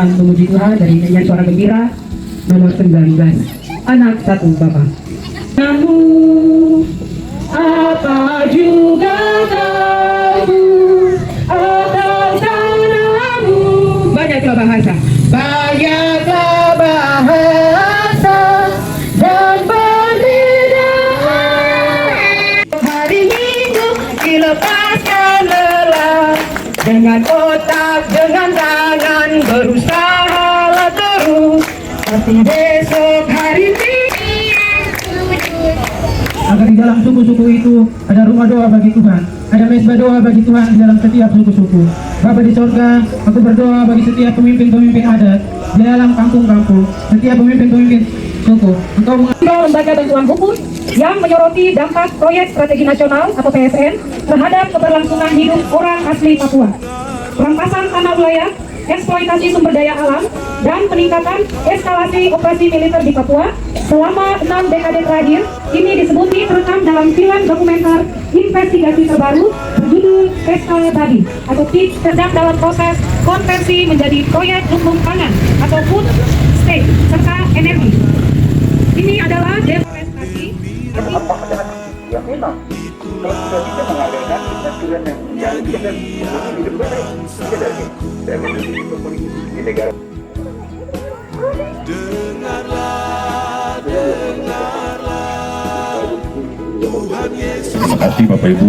kita memuji Tuhan dari nyanyian suara gembira nomor 19, Anak Satu Bapa. Kamu apa juga tahu atas tanahmu. Banyaklah bahasa, banyaklah bahasa dan perbedaan. Hari Minggu dilepaskan lelah, dengan otak, dengan tangan berusaha terus. Tapi besok hari Minggu agar di dalam suku-suku itu ada rumah doa bagi Tuhan, ada mesbah doa bagi Tuhan di dalam setiap suku-suku. Bapa di sorga, aku berdoa bagi setiap pemimpin-pemimpin adat di dalam kampung-kampung, setiap pemimpin-pemimpin suku. Engkau lembaga bantuan hukum yang menyoroti dampak proyek strategi nasional atau PSN terhadap keberlangsungan hidup orang asli Papua, perampasan tanah wilayah, eksploitasi sumber daya alam, dan peningkatan eskalasi operasi militer di Papua selama 6 dekade terakhir. Ini disebut terekam dalam film dokumenter investigasi terbaru berjudul Pesta Babi atau PIP, sedang dalam proses konversi menjadi proyek lumbung pangan atau food state serta energi. Ini adalah deforestasi. Ya memang kalau kita bisa mengadakan aturan yang kita hidup baik di negara. Terima kasih Bapak Ibu,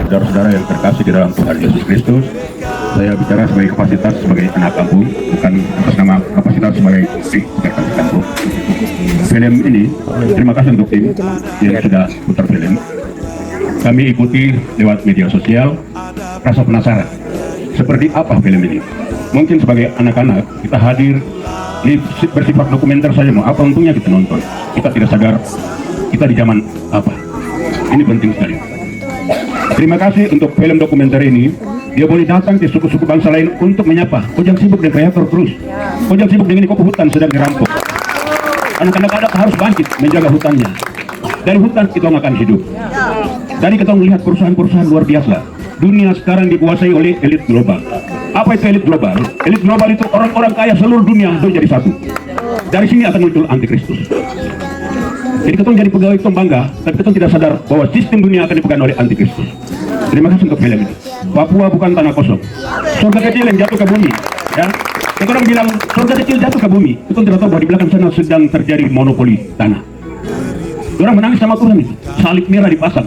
saudara-saudara yang terkasih di dalam Tuhan Yesus Kristus. Saya bicara sebagai kapasitas sebagai anak kampung, bukan atas nama kapasitas sebagai istri kasih kampung. Film ini, terima kasih untuk tim yang sudah putar film. Kami ikuti lewat media sosial, rasa penasaran seperti apa film ini. Mungkin sebagai anak-anak kita hadir ini bersifat dokumenter saja, mau apa untungnya kita nonton? Kita tidak sadar kita di zaman apa. Ini penting sekali. Terima kasih untuk film dokumenter ini. Dia boleh datang ke suku-suku bangsa lain untuk menyapa. Kau jangan sibuk dengan kreator terus. Kau jangan sibuk dengan kopi hutan sedang dirampok. Anak-anak adat harus bangkit menjaga hutannya. Dari hutan kita akan hidup. Dari kita melihat perusahaan-perusahaan luar biasa. Dunia sekarang dikuasai oleh elit global. Apa itu elit global? Elit global itu orang-orang kaya seluruh dunia itu jadi satu. Dari sini akan muncul antikristus. Jadi kita jadi pegawai itu bangga, tapi kita tidak sadar bahwa sistem dunia akan dipegang oleh antikristus. Terima kasih untuk film ini. Papua bukan tanah kosong. Surga kecil yang jatuh ke bumi. Ya, orang bilang surga kecil jatuh ke bumi. Itu tidak tahu bahwa di belakang sana sedang terjadi monopoli tanah. Orang menangis sama Tuhan itu. Salib merah dipasang.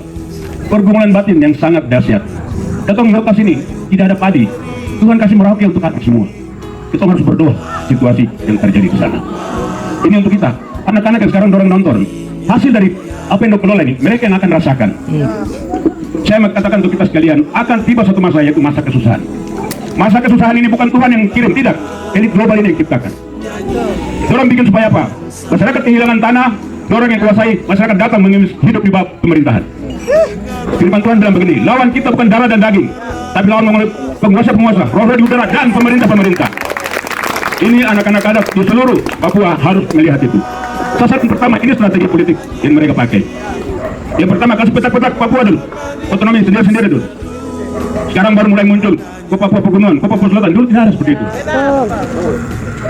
Pergumulan batin yang sangat dahsyat. Kita melihat sini tidak ada padi. Tuhan kasih Merauke untuk anak semua. Kita harus berdoa situasi yang terjadi di sana. Ini untuk kita, anak-anak yang sekarang dorong nonton. Hasil dari apa yang dikelola ini, mereka yang akan rasakan. Saya katakan untuk kita sekalian, akan tiba satu masa yaitu masa kesusahan. Masa kesusahan ini bukan Tuhan yang kirim, tidak. Elit global ini yang ciptakan. Dorong bikin supaya apa? Masyarakat kehilangan tanah, dorong yang kuasai, masyarakat datang hidup di bawah pemerintahan. Firman Tuhan bilang begini, lawan kita bukan darah dan daging, tapi lawan penguasa-penguasa, roh di udara dan pemerintah-pemerintah. Ini anak-anak adat di seluruh Papua harus melihat itu. Sasaran pertama, ini strategi politik yang mereka pakai. Yang pertama, kasih petak-petak Papua dulu, otonomi sendiri-sendiri dulu. Sekarang baru mulai muncul ke Papua Pegunungan, ke Papua Selatan. Dulu tidak ada seperti itu.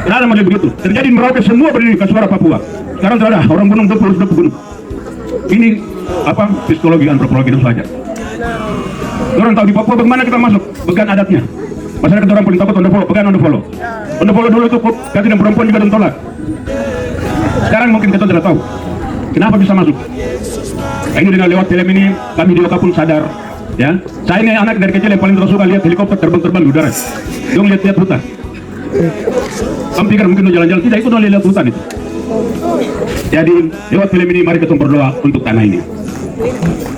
Tidak ada model begitu. Terjadi Merauke semua berdiri ke suara Papua. Sekarang tidak ada orang gunung sudah gunung. Ini apa psikologi antropologi itu saja. Orang tahu di Papua bagaimana kita masuk began adatnya. Masyarakat orang paling takut Ondofolo, pegang Ondofolo. Ondofolo dulu itu laki dan perempuan juga ditolak. Sekarang mungkin kita tidak tahu kenapa bisa masuk. Nah, ini dengan lewat film ini kami di Loka pun sadar. Ya, saya ini anak dari kecil yang paling tersuka lihat helikopter terbang-terbang di udara. Dia lihat hutan. Kamu pikir mungkin jalan-jalan, tidak, itu lihat hutan itu. Jadi lewat film ini mari kita berdoa untuk tanah ini.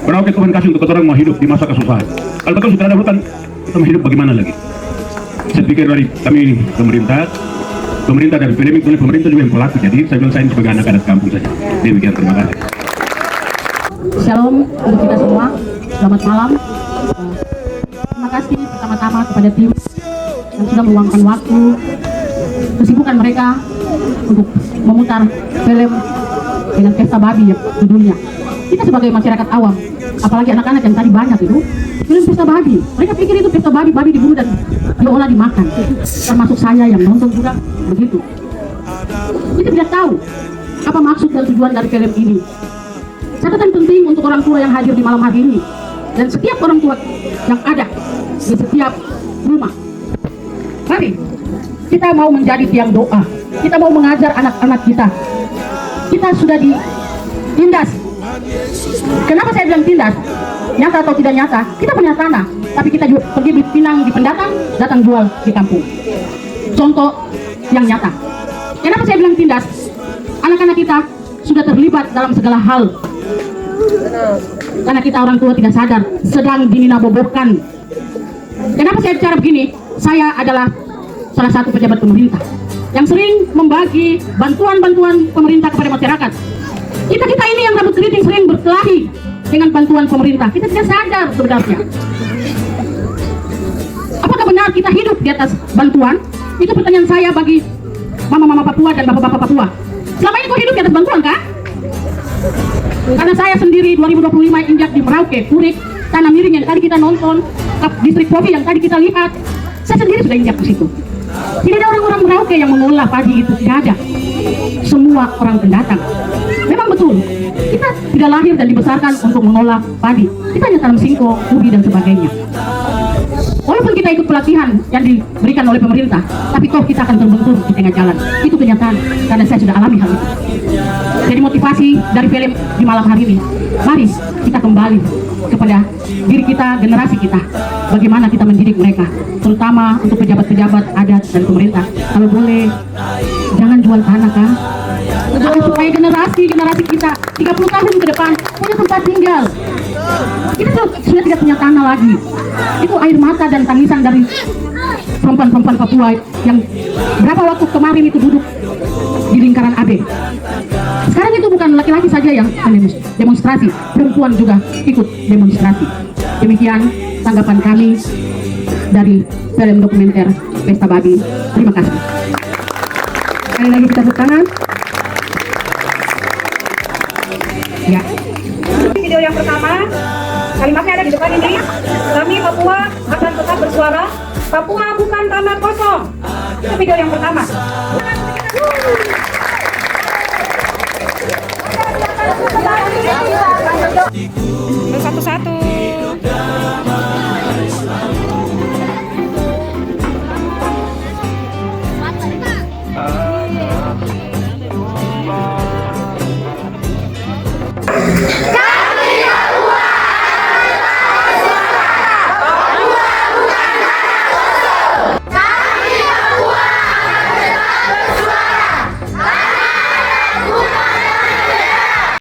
Merauke Tuhan kasih untuk orang mau hidup di masa kesusahan. Kalau betul sudah ada hutan, kita mau hidup bagaimana lagi? Saya pikir dari kami pemerintah dari film itu, pemerintah juga yang pelaku. Jadi saya bilang saya ini sebagai anak adat kampung saja. Demikian, terima kasih. Shalom untuk kita semua. Selamat malam. Terima kasih pertama-tama kepada tim yang sudah meluangkan waktu, kesibukan mereka untuk memutar film dengan pesta babi di dunia. Kita sebagai masyarakat awam, apalagi anak-anak yang tadi banyak itu, film pesta babi. Mereka pikir itu pesta babi, babi dibunuh dan diolah dimakan. Termasuk saya yang nonton juga begitu. Kita tidak tahu apa maksud dan tujuan dari film ini. Catatan penting untuk orang tua yang hadir di malam hari ini dan setiap orang tua yang ada di setiap rumah. Mari kita mau menjadi tiang doa. Kita mau mengajar anak-anak kita. Kita sudah ditindas. Kenapa saya bilang tindas? Nyata atau tidak nyata? Kita punya tanah, tapi kita juga pergi dipinang di pendatang, datang jual di kampung. Contoh yang nyata. Kenapa saya bilang tindas? Anak-anak kita sudah terlibat dalam segala hal. Karena kita orang tua tidak sadar, sedang dininabobohkan. Kenapa saya bicara begini? Saya adalah salah satu pejabat pemerintah yang sering membagi bantuan-bantuan pemerintah kepada masyarakat. Kita ini yang rambut keriting sering berkelahi dengan bantuan pemerintah. Kita tidak sadar sebenarnya. Apakah benar kita hidup di atas bantuan? Itu pertanyaan saya bagi mama-mama Papua dan bapak-bapak Papua. Selama ini kau hidup di atas bantuan kah? Karena saya sendiri 2025 injak di Merauke, Purik, Tanah Miring yang tadi kita nonton, distrik Popi yang tadi kita lihat, saya sendiri sudah injak di situ. Tidak ada orang-orang Merauke yang mengolah padi itu, tidak ada. Semua orang pendatang. Memang betul, kita tidak lahir dan dibesarkan untuk mengolah padi. Kita hanya tanam singkong, ubi dan sebagainya. Walaupun kita ikut pelatihan yang diberikan oleh pemerintah, tapi toh kita akan terbentur di tengah jalan. Itu kenyataan, karena saya sudah alami hal itu. Jadi motivasi dari film di malam hari ini, mari kita kembali kepada diri kita, generasi kita. Bagaimana kita mendidik mereka, terutama untuk pejabat-pejabat adat dan pemerintah. Kalau boleh, jangan jual tanah kan? Supaya generasi kita 30 tahun ke depan punya tempat tinggal. Kita sudah tidak punya tanah lagi. Itu air mata dan tangisan dari perempuan-perempuan Papua yang berapa waktu kemarin itu duduk di lingkaran AB. Sekarang itu bukan laki-laki saja yang demonstrasi, perempuan juga ikut demonstrasi. Demikian tanggapan kami dari film dokumenter Pesta Babi. Terima kasih. Sekali lagi kita tepuk tangan. Ya. Video yang pertama, kalimatnya ada di depan ini. Kami Papua akan tetap bersuara. Papua bukan tanah kosong. Itu video yang pertama.